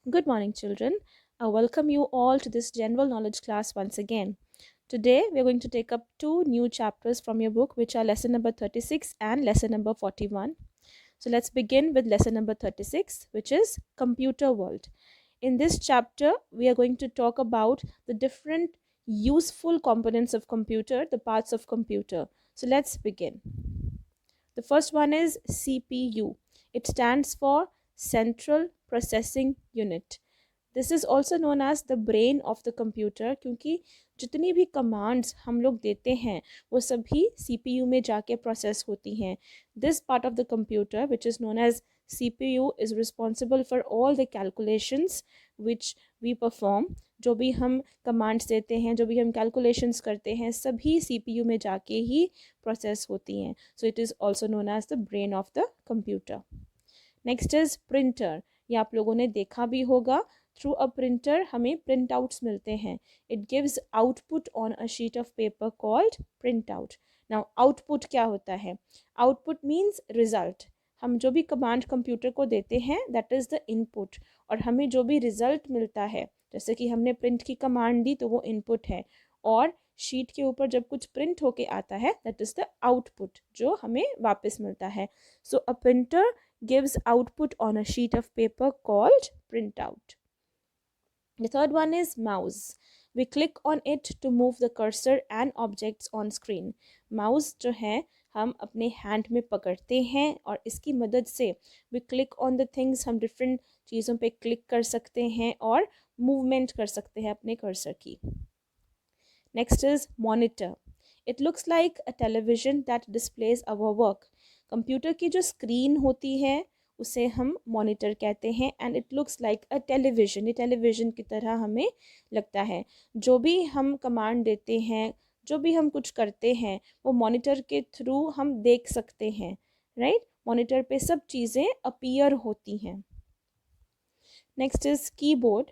Good morning, children. I welcome you all to this general knowledge class once again. Today, we are going to take up two new chapters from your book, which are lesson number 36 and lesson number 41. So, let's begin with lesson number 36, which is Computer World. In this chapter, we are going to talk about the different useful components of computer, the parts of computer. So, let's begin. The first one is CPU. It stands for Central Processing Unit. This is also known as the brain of the computer, क्योंकि जितनी भी commands हम लोग देते हैं वो सभी CPU में जाके प्रोसेस होती हैं. This part of the computer which is known as CPU is responsible for all the calculations which we perform. जो भी हम कमांड्स देते हैं, जो भी हम कैलकुलेशंस करते हैं, सभी CPU में जाके ही प्रोसेस होती हैं. So it is also known as the brain of the computer. Next is printer. ये आप लोगों ने देखा भी होगा. थ्रू अ प्रिंटर हमें प्रिंट आउट्स मिलते हैं. It gives output on a sheet of paper called printout. Now output क्या होता है? Output means result. हम जो भी कमांड कंप्यूटर को देते हैं दैट इज़ द इनपुट, और हमें जो भी रिजल्ट मिलता है, जैसे कि हमने प्रिंट की कमांड दी तो वो इनपुट है, और शीट के ऊपर जब कुछ प्रिंट होके आता है दैट इज़ द आउटपुट जो हमें वापस मिलता है. So a printer gives output on a sheet of paper called printout. The third one is mouse. We click on it to move the cursor and objects on screen. Mouse जो है हम अपने hand में पकड़ते हैं और इसकी मदद से we click on the things, हम डिफरेंट चीज़ों पे क्लिक कर सकते हैं और मूवमेंट कर सकते हैं अपने कर्सर की. Next is monitor. It looks like a television that displays our work. Computer की जो स्क्रीन होती है उसे हम मॉनिटर कहते हैं, and it looks like a television. ये टेलीविज़न की तरह हमें लगता है. जो भी हम कमांड देते हैं, जो भी हम कुछ करते हैं, वो मॉनिटर के थ्रू हम देख सकते हैं. राइट? मॉनिटर पे सब चीज़ें अपीयर होती हैं. Next is keyboard.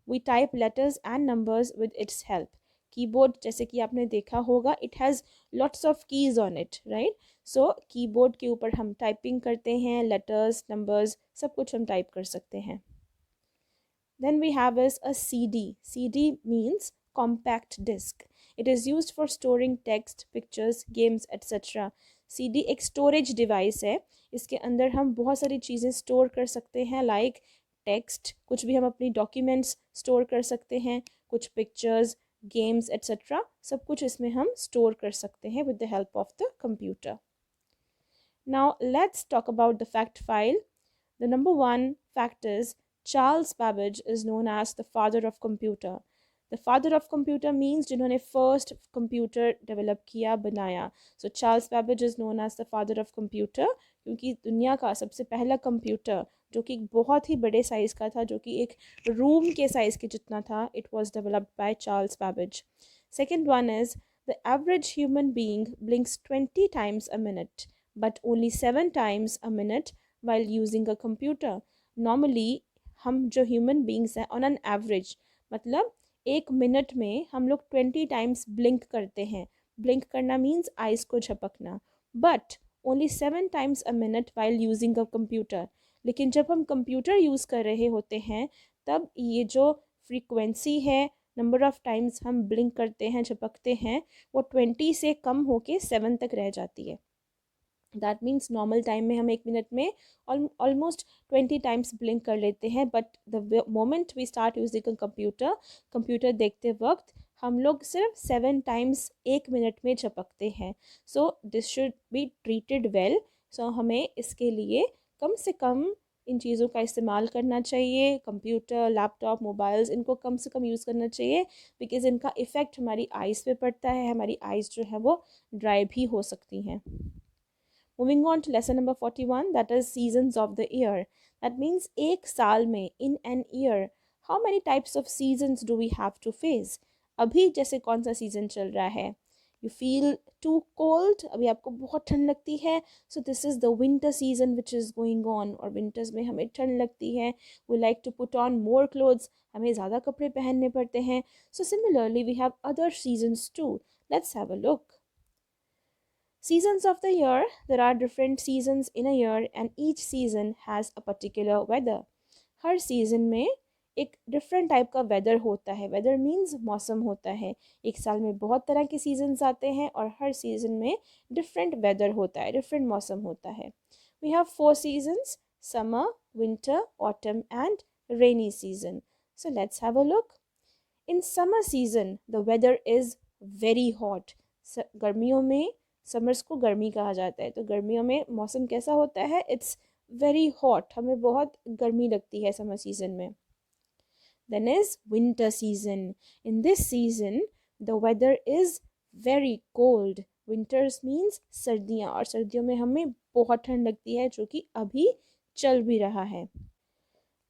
We type letters and numbers with its help. Keyboard जैसे कि आपने देखा होगा, it has lots of keys on it. Right? So keyboard के ऊपर हम टाइपिंग करते हैं, लेटर्स, नंबर्स, सब कुछ हम टाइप कर सकते हैं. Then we have is a CD. CD means compact disc. It is used for storing text, pictures, games, etc. CD एक storage device है. इसके अंदर हम बहुत सारी चीज़ें store कर सकते हैं, like text, कुछ भी हम अपनी documents store कर सकते हैं, कुछ pictures, games, etc. सब कुछ इसमें हम store कर सकते हैं with the help of the computer. Now let's talk about the fact file. The number one fact is Charles Babbage is known as the father of computer. The father of computer means जिन्होंने first computer develop किया, बनाया. So Charles Babbage is known as the father of computer क्योंकि दुनिया का सबसे पहला computer जो कि बहुत ही बड़े साइज़ का था, जो कि एक रूम के साइज़ के जितना था, it was developed by Charles Babbage. Second one is the average human being blinks 20 times a minute but only 7 times a minute while using a computer. Normally हम जो ह्यूमन बींग्स हैं on an average, मतलब एक minute में हम लोग 20 times blink करते हैं. ब्लिंक करना मीन्स आइज़ को झपकना. But only 7 times a minute while using a computer. लेकिन जब हम कंप्यूटर यूज़ कर रहे होते हैं तब ये जो फ्रीक्वेंसी है, नंबर ऑफ़ टाइम्स हम ब्लिंक करते हैं, झपकते हैं, वो 20 से कम होके 7 तक रह जाती है. दैट मीन्स नॉर्मल टाइम में हम एक मिनट में ऑलमोस्ट 20 टाइम्स ब्लिंक कर लेते हैं. But the moment we start using computer देखते वक्त हम लोग सिर्फ 7 टाइम्स एक मिनट में झपकते हैं. So this should be treated well. So हमें इसके लिए कम से कम इन चीज़ों का इस्तेमाल करना चाहिए. कंप्यूटर, लैपटॉप, मोबाइल्स, इनको कम से कम यूज़ करना चाहिए बिकॉज़ इनका इफ़ेक्ट हमारी आइज़ पे पड़ता है. हमारी आइज़ जो है वो ड्राई भी हो सकती हैं. Moving on to lesson number 41, that is seasons of the year. That means एक साल में, in an year, how many types of seasons do we have to face? अभी जैसे कौन सा सीज़न चल रहा है? You feel too cold, अभी आपको बहुत ठंड लगती है, so this is the winter season which is going on. और winters में हमें ठंड लगती है, we like to put on more clothes, हमें ज़्यादा कपड़े पहनने पड़ते हैं. So similarly we have other seasons too. Let's have a look. Seasons of the year. There are different seasons in a year and each season has a particular weather. Her season में एक different type का weather होता है। Weather means मौसम होता है। एक साल में बहुत तरह के सीजन्स आते हैं और हर सीजन में डिफरेंट वेदर होता है, डिफरेंट मौसम होता है। We have 4 seasons: summer, winter, autumn and rainy season. So let's have a look. In summer season the weather is very hot. गर्मियों में, समर्स को गर्मी कहा जाता है, तो गर्मियों में मौसम कैसा होता है? इट्स वेरी हॉट, हमें बहुत गर्मी लगती है समर सीजन में। Then is winter season. In this season, the weather is very cold. Winters means सर्दियाँ, और सर्दियों में हमें बहुत ठंड लगती है, जो कि अभी चल भी रहा है।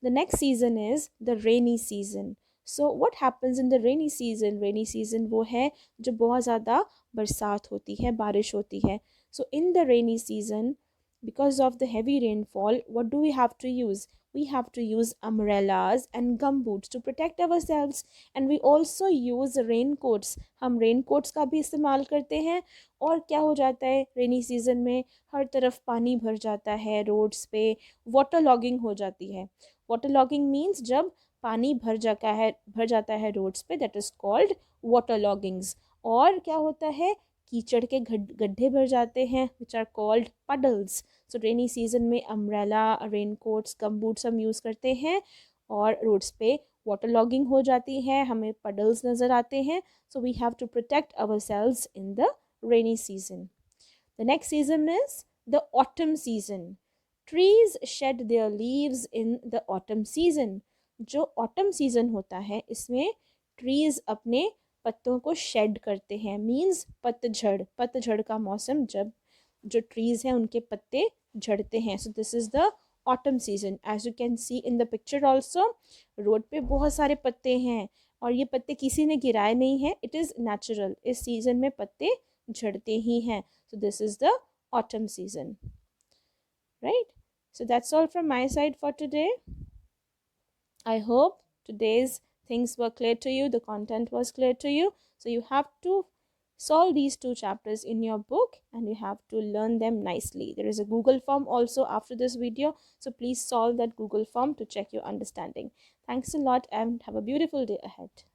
The next season is the rainy season. So what happens in the rainy season? Rainy season वो है जो बहुत ज़्यादा बरसात होती है, बारिश होती है. So in the rainy season, because of the heavy rainfall, what do we have to use? We have to use umbrellas and gumboots to protect ourselves, and we also use raincoats. हम raincoats का भी इस्तेमाल करते हैं। और क्या हो जाता है रेनी सीजन में? हर तरफ पानी भर जाता है, रोड्स पे वाटर लॉगिंग हो जाती है। वाटर लॉगिंग मीन्स जब पानी भर जाता है रोड्स पे, दैट इज कॉल्ड वाटर लॉगिंग्स। और क्या होता है? कीचड़ के गड्ढे भर जाते हैं, which are called puddles. So rainy season में अम्ब्रेला, रेनकोट्स, गमबूट्स हम यूज़ करते हैं, और रोड्स पे वाटर लॉगिंग हो जाती है, हमें पडल्स नज़र आते हैं। So we have to protect ourselves in the rainy season. The next season is the autumn season. Trees shed their leaves in the autumn season. जो autumn season होता है, इसमें trees अपने पत्तों को shed करते हैं, means पतझड़, पतझड़ का मौसम, जब जो trees हैं उनके पत्ते झड़ते हैं। So this is the autumn season. As you can see in the picture also, road पे बहुत सारे पत्ते हैं, और ये पत्ते किसी ने गिराए नहीं हैं, it is natural. इस सीजन में पत्ते झड़ते ही हैं। So this is the autumn season, right? So that's all from my side for today. I hope today's things were clear to you, the content was clear to you. So you have to solve these 2 chapters in your book, and you have to learn them nicely. There is a Google form also after this video, so please solve that Google form to check your understanding. Thanks a lot and have a beautiful day ahead.